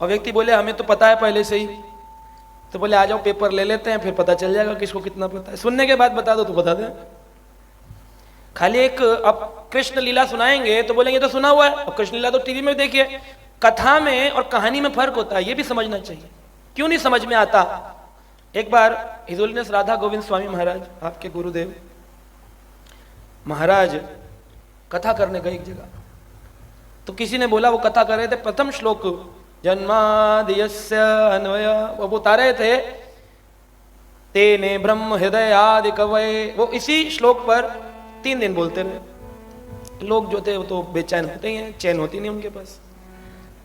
और व्यक्ति बोले हमें तो पता है पहले से ही, तो बोले आ जाओ पेपर ले लेते हैं, फिर पता चल जाएगा किसको कितना पता है। सुनने के बाद बता दो तो बता दें। खाली एक अब कृष्ण लीला सुनाएंगे तो बोलेंगे तो सुना हुआ है, और कृष्ण लीला तो टीवी में देखिए। कथा में और कहानी में फर्क होता है, ये भी समझना चाहिए। क्यों नहीं समझ में आता? एक बार हिज होलीनेस राधा गोविंद स्वामी महाराज, आपके गुरुदेव महाराज कथा करने गए एक जगह, तो किसी ने बोला, वो कथा कर रहे थे, प्रथम श्लोक जन्मादियस्य अन्वय वो बता रहे थे, तेने ब्रह्म हृदय आदि कवये, वो इसी श्लोक पर 3 दिन बोलते रहे। लोग जो थे वो तो बेचैन होते ही हैं, चैन होती नहीं उनके पास।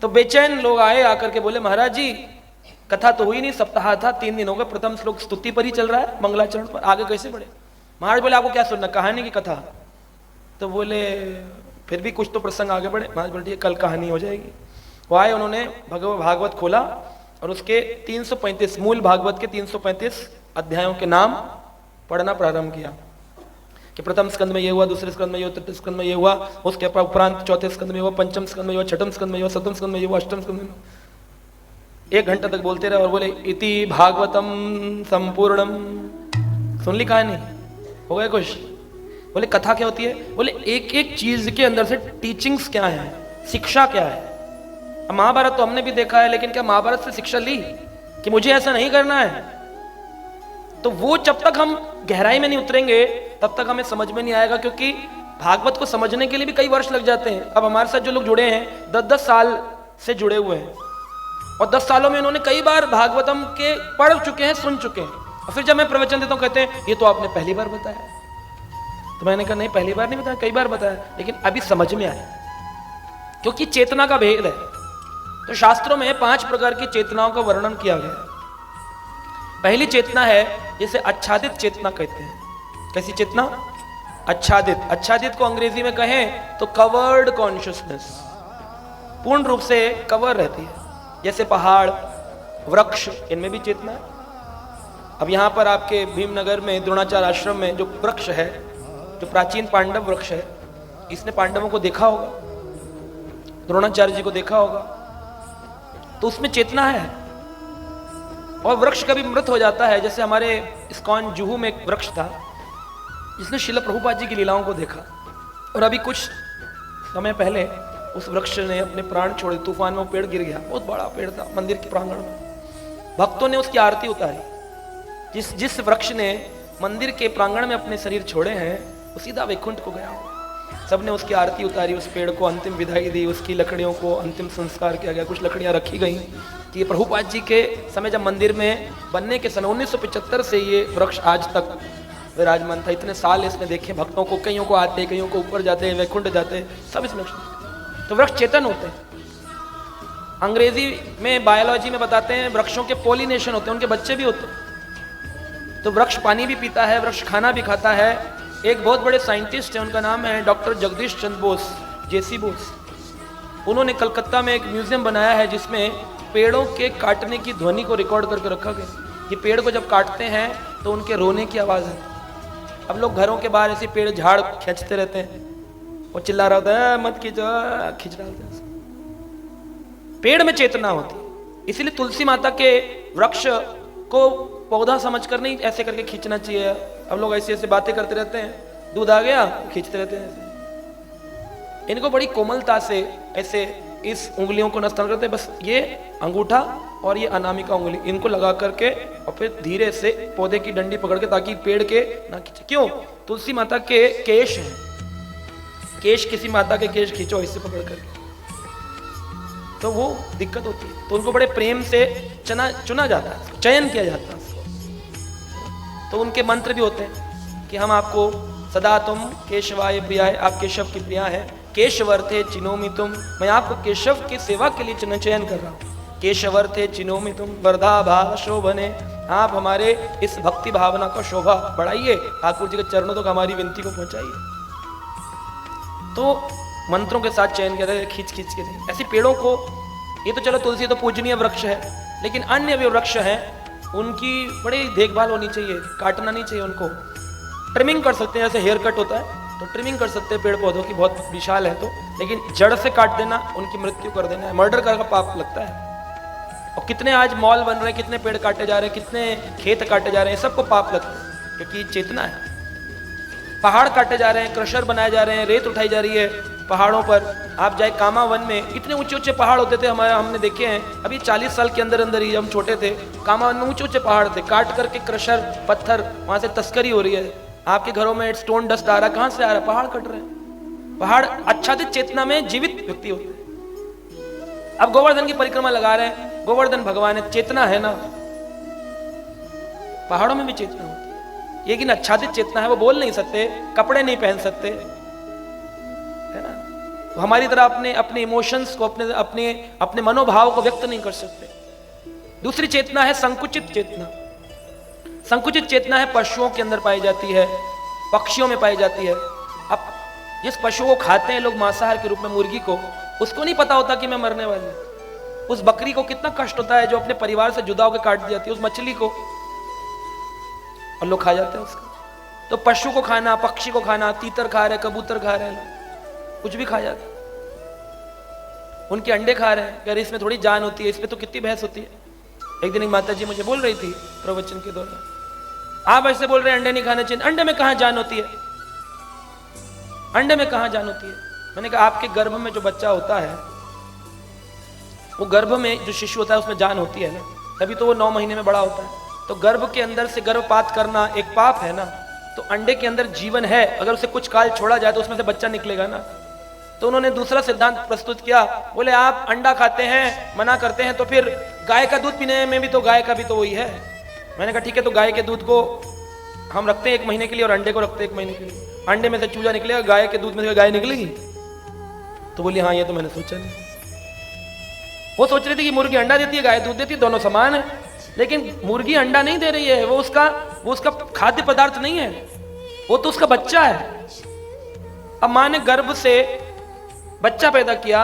तो बेचैन लोग आए, आकर के बोले महाराज जी कथा तो हुई नहीं, सप्ताह था, 3 दिन हो गए, प्रथम श्लोक स्तुति पर ही चल रहा है, मंगलाचरण पर, आगे कैसे बढ़े? महाराज बोले आपको क्या सुनना, कहानी की कथा? तो बोले फिर भी कुछ तो प्रसंग आगे बढ़े। महाराज बोले कल कहानी हो जाएगी। वो आए, उन्होंने भागवत खोला और उसके 335 मूल भागवत के 335 अध्यायों के नाम पढ़ना प्रारंभ किया कि प्रथम स्कंद में ये हुआ, दूसरे स्कंद में ये हुआ, तृतीय स्कंद में ये हुआ, उसके उपरांत चौथे स्कंद में हुआ, पंचम स्कंद में हुआ, छठम स्कंद में हुआ, सप्तम स्कंद में हुआ, अष्टम स्कंद में। 1 घंटा तक बोलते रहे और बोले इति भागवतम संपूर्णम। सुन ली कहानी? हो गए खुश? बोले कथा क्या होती है? बोले एक एक चीज के अंदर से टीचिंग्स क्या है, शिक्षा क्या है। महाभारत तो हमने भी देखा है, लेकिन क्या महाभारत से शिक्षा ली कि मुझे ऐसा नहीं करना है? तो वो जब तक हम गहराई में नहीं उतरेंगे तब तक हमें समझ में नहीं आएगा, क्योंकि भागवत को समझने के लिए भी कई वर्ष लग जाते हैं। अब हमारे साथ जो लोग जुड़े हैं 10-10 साल से जुड़े हुए हैं, और 10 सालों में इन्होंने कई बार भागवतम के पढ़ चुके हैं, सुन चुके हैं, और फिर जब मैं प्रवचन देता हूं कहते हैं ये तो आपने पहली बार बताया। तो मैंने कहा नहीं, पहली बार नहीं बताया, कई बार बताया, लेकिन अभी समझ में आया, क्योंकि चेतना का भेद है। तो शास्त्रों में 5 प्रकार की चेतनाओं का वर्णन किया गया है। पहली चेतना है जिसे आच्छादित चेतना कहते हैं। कैसी चेतना? आच्छादित। आच्छादित को अंग्रेजी में कहें तो कवर्ड कॉन्शियसनेस, पूर्ण रूप से कवर रहती है, जैसे पहाड़, वृक्ष, इनमें भी चेतना है। अब यहां पर आपके भीमनगर में द्रोणाचार्य आश्रम में जो वृक्ष है, जो प्राचीन पांडव वृक्ष है, इसने पांडवों को देखा होगा, द्रोणाचार्य जी को देखा होगा, तो उसमें चेतना है। और वृक्ष कभी मृत हो जाता है, जैसे हमारे इस्कॉन जुहू में एक वृक्ष था जिसने श्रील प्रभुपाद जी की लीलाओं को देखा, और अभी कुछ समय पहले उस वृक्ष ने अपने प्राण छोड़े, तूफान में वो पेड़ गिर गया, बहुत बड़ा पेड़ था, मंदिर के प्रांगण में। भक्तों ने उसकी आरती उतारी। जिस वृक्ष ने मंदिर के प्रांगण में अपने शरीर छोड़े हैं वो सीधा वैकुंठ को गया। सबने उसकी आरती उतारी, उस पेड़ को अंतिम विदाई दी, उसकी लकड़ियों को अंतिम संस्कार किया गया। कुछ लकड़ियां रखी गई कि ये प्रभुपाद जी के समय जब मंदिर में बनने के सन 1975 से ये वृक्ष आज तक विराजमान था। इतने साल इसने देखे भक्तों को, कईयों को आते, कईयों को ऊपर जाते, वैकुंठ जाते, सब इस वृक्ष। तो वृक्ष चेतन होते हैं। अंग्रेजी में बायोलॉजी में बताते हैं वृक्षों के पॉलिनेशन होते हैं, उनके बच्चे भी होते हैं। तो वृक्ष पानी भी पीता है, वृक्ष खाना भी खाता है। एक बहुत बड़े साइंटिस्ट है, उनका नाम है डॉक्टर जगदीश चंद्र बोस, जेसी बोस। उन्होंने कलकत्ता में एक म्यूजियम बनाया है जिसमें पेड़ों के काटने की ध्वनि को रिकॉर्ड करके रखा गया। ये पेड़ को जब काटते हैं तो उनके रोने की आवाज़ है। अब लोग घरों के बाहर ऐसे पेड़ झाड़ खींचते रहते हैं, वो चिल्ला रहा होता है मत खींचो, खींच डालते हैं। पेड़ में चेतना होती है, इसीलिए तुलसी माता के वृक्ष को पौधा समझकर नहीं ऐसे करके खींचना चाहिए। अब लोग ऐसे ऐसे बातें करते रहते हैं, दूध आ गया खींचते रहते हैं ऐसे। इनको बड़ी कोमलता से ऐसे इस उंगलियों को नष्ट करते हैं, बस ये अंगूठा और ये अनामिका उंगली इनको लगा करके और फिर धीरे से पौधे की डंडी पकड़ के, ताकि पेड़ के ना खींचे। क्यों? तुलसी माता के केश हैं, केश, किसी माता के केश खींचो इससे पकड़ करके तो वो दिक्कत होती है। तो उनको बड़े प्रेम से चुना जाता है, चयन किया जाता है। तो उनके मंत्र भी होते हैं कि हम आपको सदा तुम केशवाय प्रियाय, आप केशव की प्रिया है। केशवर्थे चिनोमि तुम, मैं आपको केशव की सेवा के लिए चयन कर रहा हूँ। केशवर्थे चिनोमि तुम वर्धा भाव शोभने, आप हमारे इस भक्ति भावना को शोभा बढ़ाइए, ठाकुर जी के चरणों तक हमारी विनती को पहुंचाइए। तो मंत्रों के साथ चयन किया जाए, खींच खींच के नहीं। ऐसे पेड़ों को, ये तो चलो तुलसी तो पूजनीय वृक्ष है, लेकिन अन्य भी वृक्ष हैं उनकी बड़ी देखभाल होनी चाहिए, काटना नहीं चाहिए उनको। ट्रिमिंग कर सकते हैं, जैसे हेयर कट होता है तो ट्रिमिंग कर सकते हैं पेड़ पौधों की, बहुत विशाल है तो, लेकिन जड़ से काट देना, उनकी मृत्यु कर देना है, मर्डर का पाप लगता है। और कितने आज मॉल बन रहे हैं, कितने पेड़ काटे जा रहे हैं, कितने खेत काटे जा रहे हैं, सबको पाप लगता है क्योंकि चेतना है। पहाड़ काटे जा रहे हैं, क्रशर बनाए जा रहे हैं, रेत उठाई जा रही है पहाड़ों पर। आप जाए कामा वन में, इतने ऊंचे ऊंचे पहाड़ होते थे, हमने देखे हैं अभी 40 साल के अंदर अंदर ही, हम छोटे थे, कामा वन में ऊंचे ऊंचे पहाड़ थे, काट करके क्रशर पत्थर, वहां से तस्करी हो रही है। आपके घरों में स्टोन डस्ट आ रहा है, कहां से आ रहा है? पहाड़ कट रहे हैं। पहाड़ आच्छादित चेतना में जीवित व्यक्ति होते हैं। अब गोवर्धन की परिक्रमा लगा रहे हैं, गोवर्धन भगवान है, चेतना है ना, पहाड़ों में भी चेतना होती है, लेकिन आच्छादित चेतना है, वो बोल नहीं सकते, कपड़े नहीं पहन सकते, है ना, वो हमारी तरह अपने अपने इमोशंस को, अपने मनोभाव को व्यक्त नहीं कर सकते। दूसरी चेतना है संकुचित चेतना। संकुचित चेतना है पशुओं के अंदर पाई जाती है, पक्षियों में पाई जाती है। अब जिस पशु को खाते हैं लोग मांसाहार के रूप में, मुर्गी को, उसको नहीं पता होता कि मैं मरने वाली हूं। उस बकरी को कितना कष्ट होता है जो अपने परिवार से जुदा होकर काट दी जाती है, उस मछली को, और लोग खा जाते हैं उसको। तो पशु को खाना, पक्षी को खाना, तीतर खा रहे, कबूतर खा रहे हैं, कुछ भी खा जाते, उनके अंडे खा रहे हैं, यार इसमें थोड़ी जान होती है, इसमें तो कितनी बहस होती है। एक दिन एक माता जी मुझे बोल रही थी प्रवचन के दौरान, आप ऐसे बोल रहे हैं अंडे नहीं खाने चाहिए, अंडे में कहां जान होती है, अंडे में कहां जान होती है। मैंने कहा आपके गर्भ में जो बच्चा होता है, वो गर्भ में जो शिशु होता है उसमें जान होती है ना, तभी तो वो 9 महीने में बड़ा होता है। तो गर्भ के अंदर से गर्भपात करना एक पाप है ना, तो अंडे के अंदर जीवन है, अगर उसे कुछ काल छोड़ा जाए तो उसमें से बच्चा निकलेगा ना। तो उन्होंने दूसरा सिद्धांत प्रस्तुत किया, बोले आप अंडा खाते हैं, मना करते हैं, तो फिर गाय का दूध पीने में भी तो गाय का भी तो वही है। मैंने कहा ठीक है, तो गाय के दूध को हम रखते हैं 1 महीने के लिए और अंडे को रखते हैं 1 महीने के लिए, अंडे में से चूजा निकलेगा, गाय के दूध में से गाय निकलेगी। तो बोली हाँ, ये तो मैंने सोचा नहीं। वो सोच रही थी कि मुर्गी अंडा देती है, गाय दूध देती है, दोनों समान है, लेकिन मुर्गी अंडा नहीं दे रही है, वो उसका खाद्य पदार्थ नहीं है, वो तो उसका बच्चा है। अब माँ ने गर्भ से बच्चा पैदा किया,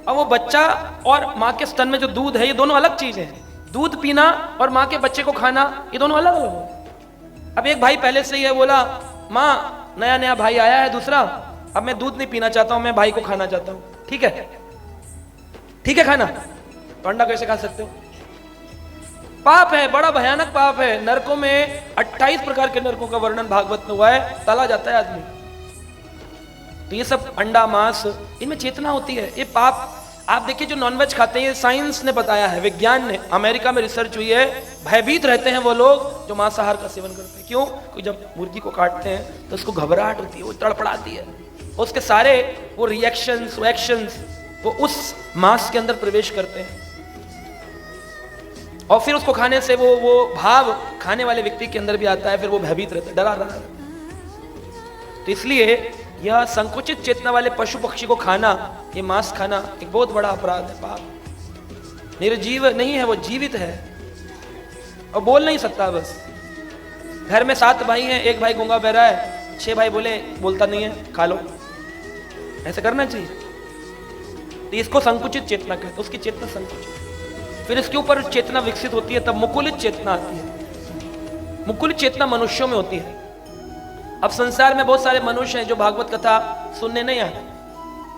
और वो बच्चा और माँ के स्तन में जो दूध है, ये दोनों अलग चीजें हैं। दूध पीना और माँ के बच्चे को खाना, ये दोनों अलग अलग है। अब एक भाई पहले से ही है, बोला माँ नया नया भाई आया है दूसरा, अब मैं दूध नहीं पीना चाहता हूं, मैं भाई को खाना चाहता हूं। ठीक है, ठीक है खाना, तो अंडा कैसे खा सकते हो? पाप है, बड़ा भयानक पाप है। नरकों में 28 प्रकार के नरकों का वर्णन भागवत में हुआ है, तला जाता है आदमी। तो ये सब अंडा मांस, इनमें चेतना होती है, ये पाप। आप देखिए जो नॉनवेज खाते हैं, ये साइंस ने बताया है, विज्ञान ने, अमेरिका में रिसर्च हुई है, भयभीत रहते हैं वो लोग जो मांसाहार का सेवन करते हैं। क्यों? क्योंकि जब मुर्गी को काटते हैं तो उसको घबराहट होती है, वो तड़पड़ाती है, उसके सारे वो रिएक्शंस, वो एक्शंस, वो उस मांस के अंदर प्रवेश करते हैं, और फिर उसको खाने से वो भाव खाने वाले व्यक्ति के अंदर भी आता है, फिर वो भयभीत रहता है, डरा रहा है। तो इसलिए यह संकुचित चेतना वाले पशु पक्षी को खाना, ये मांस खाना एक बहुत बड़ा अपराध है, पाप। निर्जीव नहीं है, वो जीवित है और बोल नहीं सकता। बस घर में 7 भाई हैं, एक भाई गूंगा बहरा है, 6 भाई बोले बोलता नहीं है, खा लो, ऐसा करना चाहिए। तो इसको संकुचित चेतना कहते हैं, उसकी चेतना संकुचित। फिर इसके ऊपर चेतना विकसित होती है, तब मुकुलित चेतना आती है। मुकुलित चेतना मनुष्यों में होती है। अब संसार में बहुत सारे मनुष्य हैं जो भागवत कथा सुनने नहीं आए,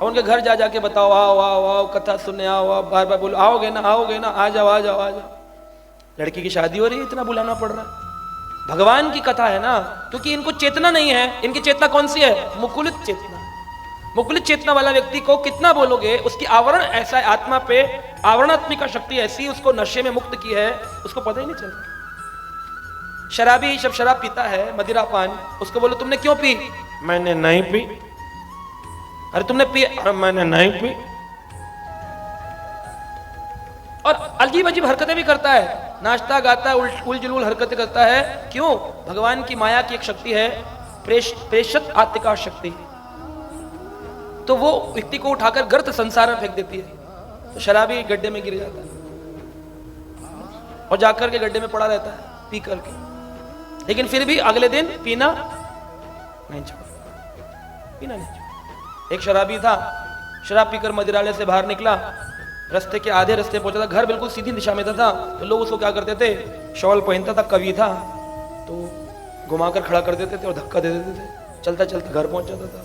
और उनके घर जा जाके बताओ आओ आओ आओ कथा सुनने आओ, आओ बार बार बोलो आओगे ना आ जाओ आ जाओ आ जाओ। लड़की की शादी हो रही है, इतना बुलाना पड़ रहा है। भगवान की कथा है ना, क्योंकि इनको चेतना नहीं है। इनकी चेतना कौन सी है? मुकुलित चेतना। मुकुलित चेतना वाला व्यक्ति को कितना बोलोगे, उसकी आवरण ऐसा है, आत्मा पे आवरणात्मिका शक्ति ऐसी उसको नशे में मुक्त की है, उसको पता ही नहीं चलता। शराबी जब शराब पीता है, मदिरा पान, उसको बोलो तुमने क्यों पी? मैंने नहीं पी। अरे तुमने पी? अरे मैंने नहीं पी। और अजीब अजीब हरकतें भी करता है, नाचता गाता है, उलझुल हरकतें करता है। क्यों? भगवान की माया की एक शक्ति है, प्रेषित आत्मिका शक्ति, तो वो व्यक्ति को उठाकर गर्त संसार में फेंक देती है। तो शराबी गड्ढे में गिर जाता है और जाकर के गड्ढे में पड़ा रहता है पी करके, लेकिन फिर भी अगले दिन पीना नहीं छोड़ा, पीना नहीं छोड़ा। एक शराबी था, शराब पीकर मदिरालय से बाहर निकला, रास्ते के आधे रास्ते पहुंचा था, घर बिल्कुल सीधी दिशा में था। तो लोग उसको क्या करते थे, शॉल पहनता था, कवि था, तो घुमाकर खड़ा कर देते थे और धक्का दे देते थे, चलता चलता घर पहुंच जाता था।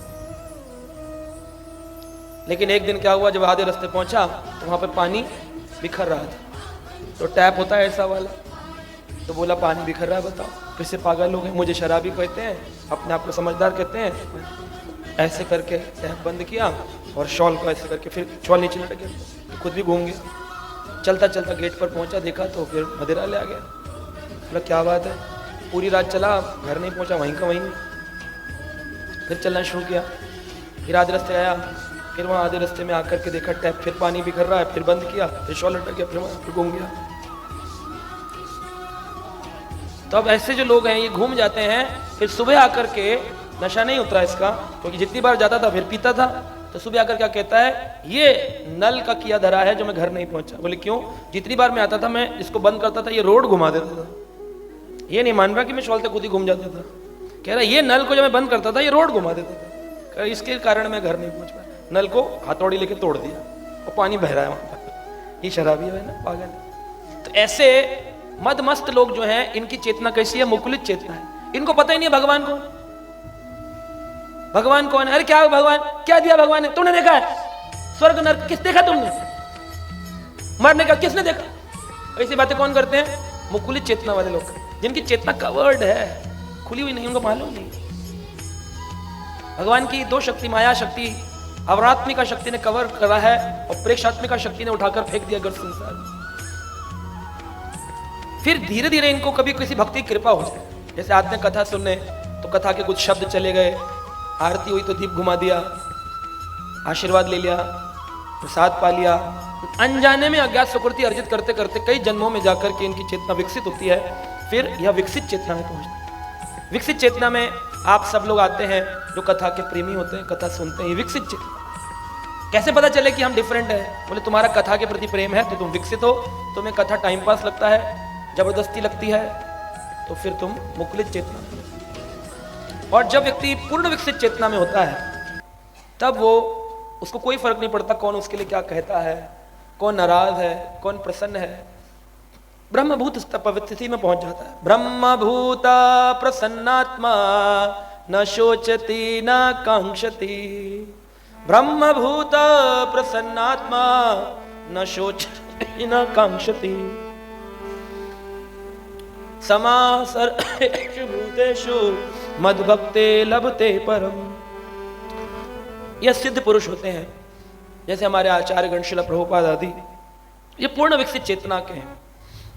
लेकिन एक दिन क्या हुआ, जब आधे रास्ते पहुंचा तो वहां पर पानी बिखर रहा था, तो टैप होता है ऐसा वाला, तो बोला पानी बिखर रहा है, बताओ कैसे पागल लोग हैं, मुझे शराबी कहते हैं, अपने आप को समझदार कहते हैं। ऐसे करके टैप बंद किया और शॉल को ऐसे करके फिर शॉल नीचे लटक गया, तो खुद भी घूम गया। चलता चलता गेट पर पहुंचा, देखा तो फिर मदिरा ले आ गया। बोला क्या बात है, पूरी रात चला, घर नहीं पहुंचा, वहीं का वहीं। फिर चलना शुरू किया, फिर आधे रास्ते आया, फिर वहाँ आधे रास्ते में आकर के देखा टैप फिर पानी बिखर रहा है, फिर बंद किया, फिर शॉल लटक गया, फिर घूम गया। तो अब ऐसे जो लोग हैं ये घूम जाते हैं, फिर सुबह आकर के नशा नहीं उतरा इसका, क्योंकि जितनी बार जाता था फिर पीता था, तो सुबह आकर क्या कहता है, ये नल का किया धरा है जो मैं घर नहीं पहुंचा। बोले क्यों? जितनी बार मैं आता था मैं इसको बंद करता था, ये रोड घुमा देता था। ये नहीं मान रहा कि मैं शॉल से खुद ही घूम जाता था, कह रहा ये नल को जब मैं बंद करता था ये रोड घुमा देता था, इसके कारण मैं घर नहीं पहुंच पाया। नल को हथौड़ी लेके तोड़ दिया और पानी बह रहा है वहां पर। ये शराबी है ना, पागल है। तो ऐसे मदमस्त लोग जो हैं, इनकी चेतना कैसी है? मुकुलित चेतना है। इनको पता ही नहीं है भगवान कौन, भगवान कौन है। अरे क्या भगवान, क्या दिया भगवान ने? तुमने देखा है स्वर्ग नरक? किस देखा तुमने? मरने का किसने देखा? ऐसी बातें कौन करते हैं? मुकुलित चेतना वाले लोग, जिनकी चेतना कवर्ड है, खुली हुई नहीं, उनको मालूम नहीं। भगवान की दो शक्ति, माया शक्ति, अवरात्मिका शक्ति ने कवर करा है और प्रेक्षात्मिका शक्ति ने उठाकर फेंक दिया गर्भ संसार में। फिर धीरे धीरे इनको कभी किसी भक्ति की कृपा हो जाए, जैसे आते कथा सुनने तो कथा के कुछ शब्द चले गए, आरती हुई तो दीप घुमा दिया, आशीर्वाद ले लिया, प्रसाद पा लिया। अनजाने में अज्ञात सुकृति अर्जित करते करते कई जन्मों में जाकर के इनकी चेतना विकसित होती है, फिर यह विकसित चेतना में पहुंचती है। विकसित चेतना में आप सब लोग आते हैं जो कथा के प्रेमी होते हैं, कथा सुनते हैं। ये विकसित चेतना कैसे पता चले कि हम डिफरेंट हैं? बोले तुम्हारा कथा के प्रति प्रेम है तो तुम विकसित हो, तुम्हें कथा टाइम पास लगता है, जबरदस्ती लगती है, तो फिर तुम मुकुलित चेतना। और जब व्यक्ति पूर्ण विकसित चेतना में होता है तब वो, उसको कोई फर्क नहीं पड़ता कौन उसके लिए क्या कहता है, कौन नाराज है, कौन प्रसन्न है। ब्रह्मभूत पवित्र स्थिति में पहुंच जाता है। ब्रह्मभूत प्रसन्नात्मा न शोचति न कांक्षति, ब्रह्मभूत प्रसन्नात्मा न शोचति न कांक्षति, समा सर्वेषु भूतेषु मद्भक्ते लभते परम। यह सिद्ध पुरुष होते हैं, जैसे हमारे आचार्य गण श्रील प्रभुपाद आदि, ये पूर्ण विकसित चेतना के हैं।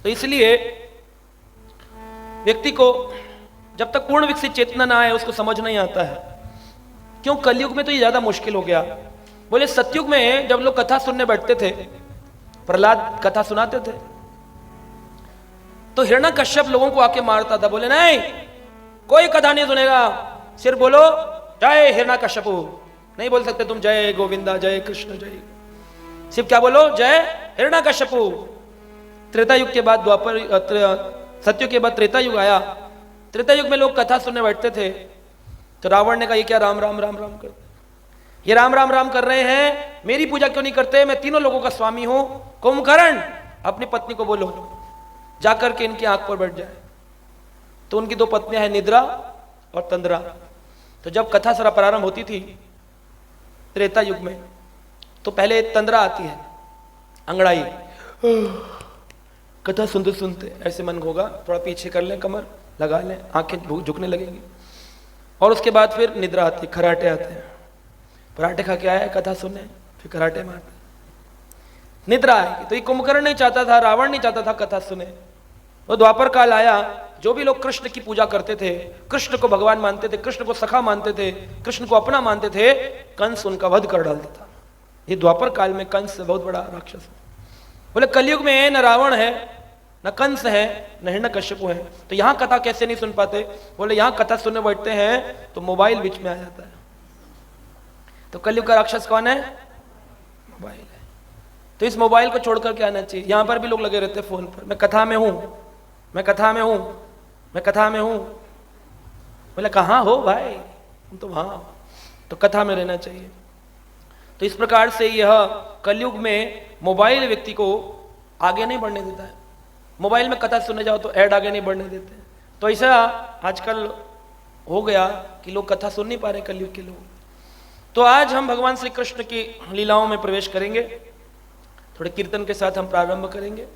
तो इसलिए व्यक्ति को जब तक पूर्ण विकसित चेतना ना आए उसको समझ नहीं आता है। क्यों? कलयुग में तो ये ज्यादा मुश्किल हो गया। बोले सतयुग में जब लोग कथा सुनने बैठते थे, प्रहलाद कथा सुनाते थे, तो हिरण्यकश्यप लोगों को आके मारता था। बोले नहीं, कोई कथा नहीं सुनेगा, सिर्फ बोलो जय हिरण्यकश्यपु। नहीं बोल सकते तुम जय गोविंदा, जय कृष्ण, जय, सिर्फ क्या बोलो? जय हिरण्यकश्यपु। त्रेता युग के बाद द्वापर, सतयुग के बाद त्रेता युग आया। त्रेता युग में लोग कथा सुनने बैठते थे, तो रावण ने कहा ये क्या राम राम राम राम करते, ये राम राम राम कर रहे हैं, मेरी पूजा क्यों नहीं करते? मैं तीनों लोगों का स्वामी हूं। कुंभकर्ण, अपनी पत्नी को बोलो जाकर के इनकी आंख पर बैठ जाए। तो उनकी दो पत्नियां हैं, निद्रा और तंद्रा। तो जब कथा सारा प्रारंभ होती थी त्रेता युग में, तो पहले तंद्रा आती है, अंगड़ाई, कथा सुनते सुनते ऐसे मन होगा, थोड़ा पीछे कर लें, कमर लगा लें, आंखें झुकने लगेंगी। और उसके बाद फिर निद्रा आती, खराटे आते हैं, पराठे खा के आया कथा सुनने, फिर खराटे मारते, निद्रा आएगी। तो ये कुंभकर्ण नहीं चाहता था, रावण नहीं चाहता था कथा सुने। वो द्वापर काल आया, जो भी लोग कृष्ण की पूजा करते थे, कृष्ण को भगवान मानते थे, कृष्ण को सखा मानते थे, कृष्ण को अपना मानते थे, कंस उनका वध कर डालता था। ये द्वापर काल में कंस बहुत बड़ा राक्षस है। बोले कलयुग में न रावण है, न कंस है, न हिरण्यकश्यप है, तो यहां कथा कैसे नहीं सुन पाते? बोले यहां कथा सुनने बैठते हैं तो मोबाइल बीच में आ जाता है। तो कलयुग का राक्षस कौन है? मोबाइल है। तो इस मोबाइल को छोड़ करके आना चाहिए। यहां पर भी लोग लगे रहते हैं फोन पर, मैं कथा में हूं, मैं कथा में हूं, मैं कथा में हूं। बोले कहां हो भाई? तुम तो वहां, तो कथा में रहना चाहिए। तो इस प्रकार से यह कलयुग में मोबाइल व्यक्ति को आगे नहीं बढ़ने देता है। मोबाइल में कथा सुनने जाओ तो ऐड आगे नहीं बढ़ने देते। तो ऐसा आजकल हो गया कि लोग कथा सुन नहीं पा रहे कलयुग के लोग। तो आज हम भगवान श्री कृष्ण की लीलाओं में प्रवेश करेंगे। थोड़े कीर्तन के साथ हम प्रारंभ करेंगे।